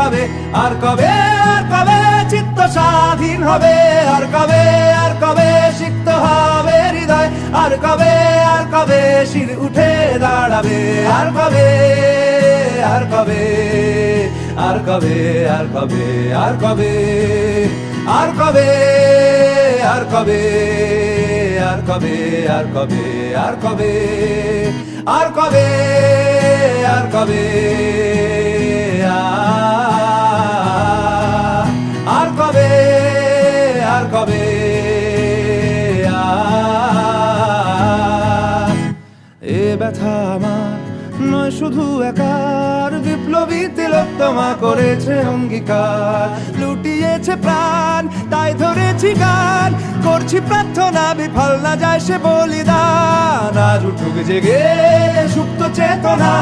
কবে, আর কবে, আর কবে চিত্ত স্বাধীন হবে, আর কবে, আর কবে সিক্ত হবে হৃদয়, আর কবে, আর কবে শির উঠে দাঁড়াবে, আর কবে, আর কবে, আর কবে, আর কবে, আর কবে, আর কবে, আর কবে, আর কবে, আর কবে, আর কবে, আর কবে, আর কবে, আর কবে, আর কবে, এ ব্যথা আমার নয় শুধু একার, বিপ্লবী তিলোত্তমা করেছে অঙ্গীকার, লুটিয়েছে প্রাণ তাই ধরেছি গান, করছি প্রার্থনা বিফল না যায় সে বলিদান, আজ উঠুক জেগে সুপ্ত চেতনা।